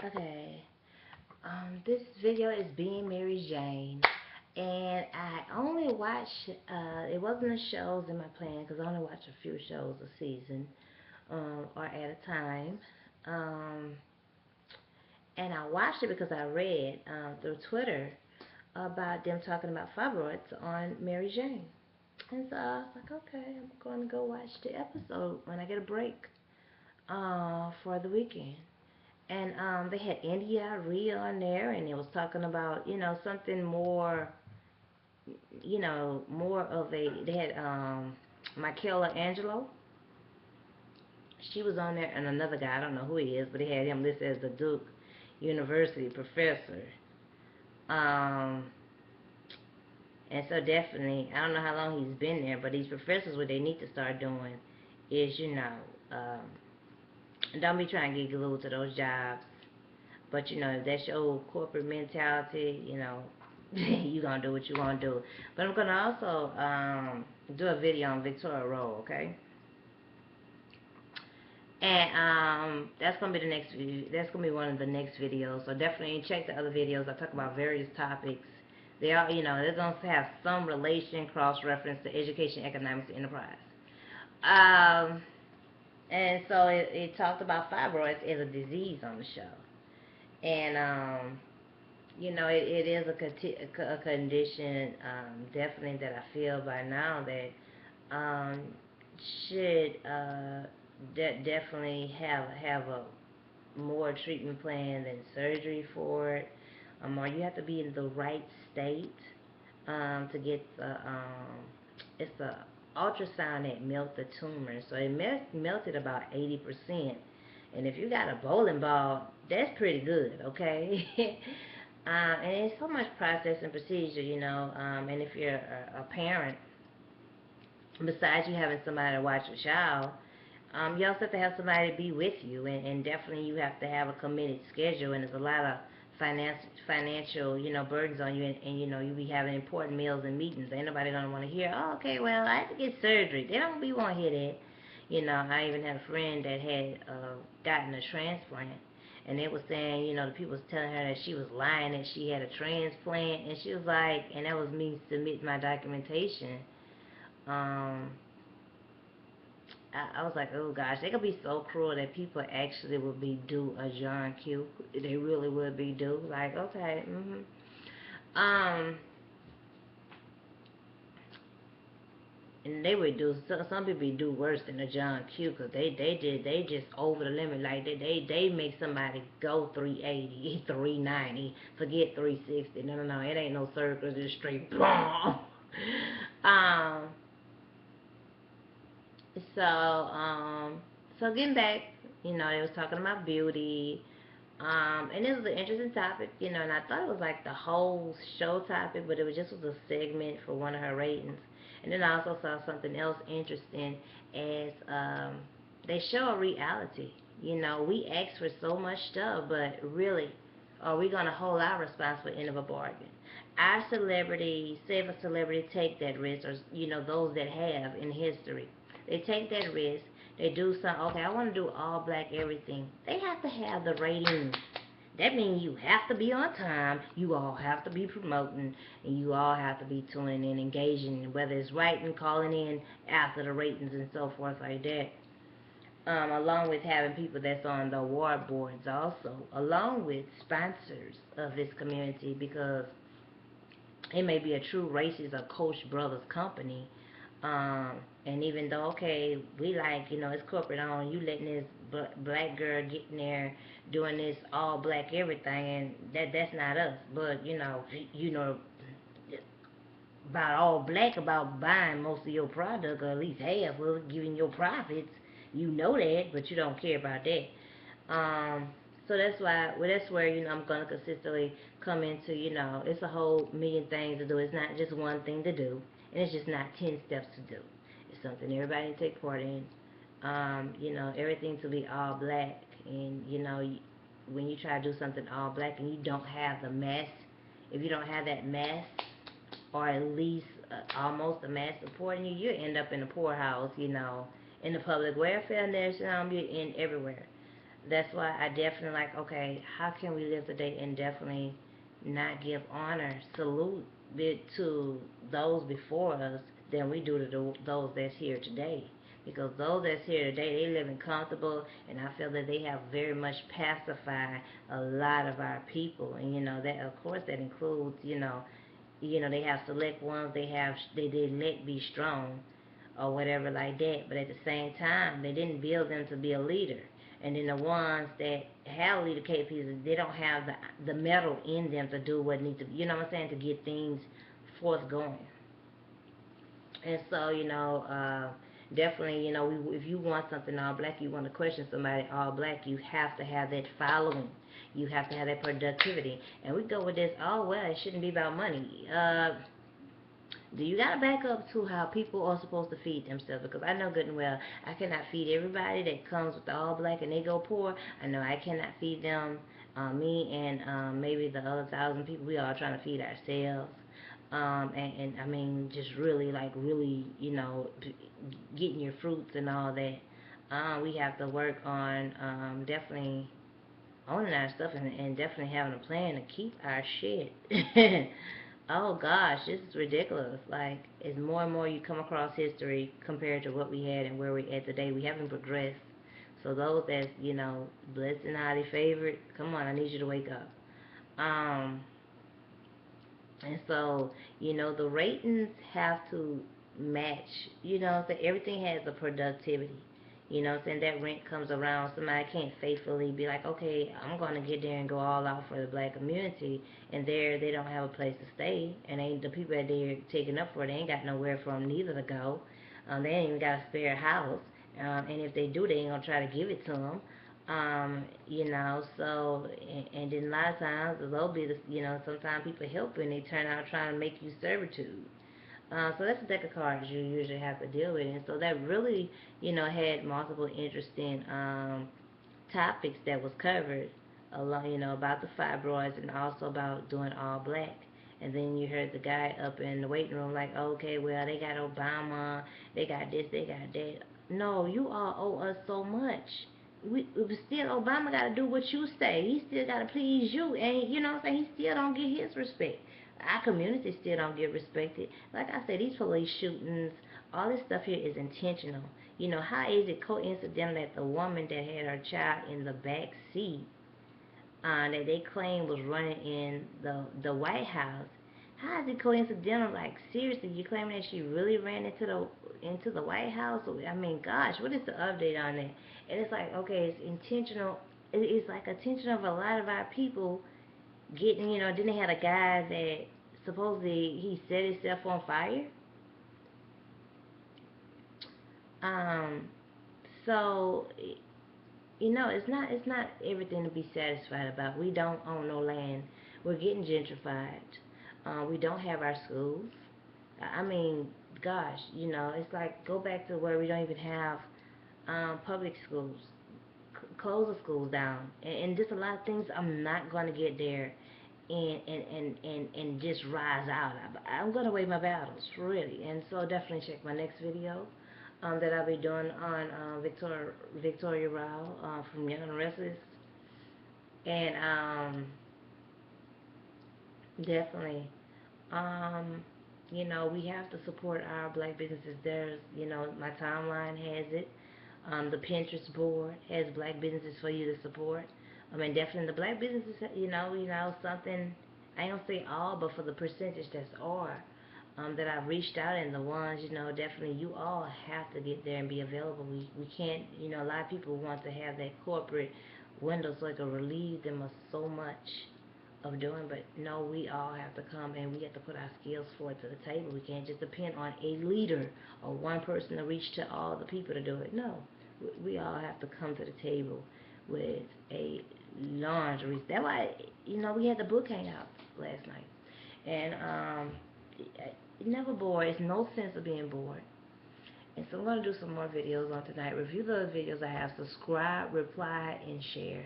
Okay. This video is being Mary Jane, and I only watch. It wasn't the shows in my plan because I only watch a few shows a season, or at a time. Um, and I watched it because I read through Twitter about them talking about fibroids on Mary Jane, and so I was like, okay, I'm going to go watch the episode when I get a break for the weekend. And they had India Rhea on there, and it was talking about something more, more of a. They had Michaela Angelo. She was on there, and another guy. I don't know who he is, but they had him listed as the Duke University professor. Um, and so definitely, I don't know how long he's been there, but these professors, what they need to start doing is, don't be trying to get glued to those jobs. But if that's your old corporate mentality, you gonna do what you gonna do. But I'm gonna also do a video on Victoria Roll, okay? And that's gonna be the next video. That's gonna be one of the next videos. So definitely check the other videos. I talk about various topics. They all, they're gonna have some relation, cross reference to education, economics, and enterprise. Um, and so it talked about fibroids as a disease on the show. And it is a condition, definitely, that I feel by now that should definitely have a more treatment plan than surgery for it, or you have to be in the right state to get it's the ultrasound that melt the tumor, so it melted about 80%. And if you got a bowling ball, that's pretty good, okay? And it's so much process and procedure, and if you're a parent, besides you having somebody to watch your child, you also have to have somebody to be with you, and definitely you have to have a committed schedule, and there's a lot of financial, burdens on you, and you be having important meals and meetings. Ain't nobody gonna want to hear, oh, okay, well, I had to get surgery. They don't be want to hear that. I even had a friend that had gotten a transplant, and they was saying, the people was telling her that she was lying, that she had a transplant, and she was like, and that was me submitting my documentation. Um, I was like, oh gosh, they could be so cruel that people actually would be due a John Q. They really would be due. Like, okay, um, and they would do. Some people do worse than a John Q. Because they just over the limit. Like they make somebody go 380, 390, forget 360. No, it ain't no circles. It's straight bomb. um, So, so getting back, they was talking about beauty, and this was an interesting topic, and I thought it was like the whole show topic, but it was just was a segment for one of her ratings. And then I also saw something else interesting as they show a reality. We ask for so much stuff, but really, are we gonna hold our responsible end of a bargain? Our celebrities, say if a celebrity take that risk, or those that have in history, they take that risk. They do something. Okay, I want to do all black everything. They have to have the ratings. That means you have to be on time. You all have to be promoting, and you all have to be tuning in, engaging, whether it's writing, calling in after the ratings and so forth like that. Along with having people that's on the award boards also, along with sponsors of this community, because it may be a true racist or Coach Brothers company. And even though, okay, we like, it's corporate owned, you letting this black girl get in there doing this all black everything, and that's not us. But, you know, about all black about buying most of your product, or at least half of it, giving your profits. You know that, but you don't care about that. So that's why, well, that's where, I'm going to consistently come into, it's a whole million things to do. It's not just one thing to do, and it's just not 10 steps to do. It's something everybody can take part in. Everything to be all black, and, when you try to do something all black and you don't have the mass, if you don't have that mass, or at least almost a mass supporting you, you end up in the poorhouse, in the public welfare nation, you're in everywhere. That's why I definitely like, okay, how can we live today and definitely not give honor, salute to those before us than we do to those that's here today. Because those that's here today, they living comfortable, and I feel that they have very much pacified a lot of our people. And that, of course, that includes, they have select ones, they let be strong or whatever like that. But at the same time, they didn't build them to be a leader. And then the ones that have leader capabilities, they don't have the metal in them to do what needs to, what I'm saying, to get things forth going. And so, definitely, if you want something all black, you want to question somebody all black, you have to have that following. You have to have that productivity. And we go with this, oh, well, it shouldn't be about money. Do you gotta back up to how people are supposed to feed themselves? Because I know good and well I cannot feed everybody that comes with the all black and they go poor. I know I cannot feed them. Me and maybe the other 1,000 people, we all trying to feed ourselves. And I mean, just really, like, really, getting your fruits and all that. We have to work on definitely owning our stuff and definitely having a plan to keep our shit. Oh gosh, this is ridiculous. Like, as more and more you come across history compared to what we had and where we're at today, we haven't progressed. So those that's, blessed and highly favored, come on, I need you to wake up. Um, and so, the ratings have to match, so everything has a productivity. Saying that rent comes around, somebody can't faithfully be like, okay, I'm going to get there and go all out for the black community, and there they don't have a place to stay, and ain't the people that they're taking up for, they ain't got nowhere for them neither to go. They ain't even got a spare house, and if they do, they ain't going to try to give it to them. So, and then a lot of times, they'll be the, sometimes people help and they turn out trying to make you servitude. So that's a deck of cards you usually have to deal with. And so that really, had multiple interesting topics that was covered along, about the fibroids and also about doing all black. And then you heard the guy up in the waiting room like, okay, well, they got Obama, they got this, they got that. No, you all owe us so much. We still, Obama got to do what you say. He still got to please you. And, what I'm saying, he still don't get his respect. Our community still don't get respected. Like I said, these police shootings, all this stuff here is intentional. How is it coincidental that the woman that had her child in the back seat, that they claim was running in the White House, how is it coincidental? Like, seriously, you claiming that she really ran into the White House? I mean, gosh, what is the update on that? And it's like, okay, it's intentional. It's like attention of a lot of our people getting, then they had a guy that supposedly he set himself on fire. Um, so it's not everything to be satisfied about. We don't own no land. We're getting gentrified. We don't have our schools. I mean, gosh, it's like go back to where we don't even have public schools. Close the schools down, and just a lot of things. I'm not going to get there and just rise out. I'm going to weigh my battles, really. And so definitely check my next video that I'll be doing on Victoria Rao from Young and Restless. And definitely, um, we have to support our black businesses. There's, my timeline has it. The Pinterest board has black businesses for you to support. I mean, definitely the black businesses, something, I ain't gonna say all, but for the percentage that's are, that I've reached out, and the ones, definitely you all have to get there and be available. We can't, a lot of people want to have that corporate window so it can relieve them of so much of doing, but no, we all have to come and we have to put our skills forward to the table. We can't just depend on a leader or one person to reach to all the people to do it. No, we all have to come to the table with a laundry. That's why, we had the book hangout last night. And never bored. It's no sense of being bored. And so I'm going to do some more videos on tonight. Review the videos I have. Subscribe, reply, and share.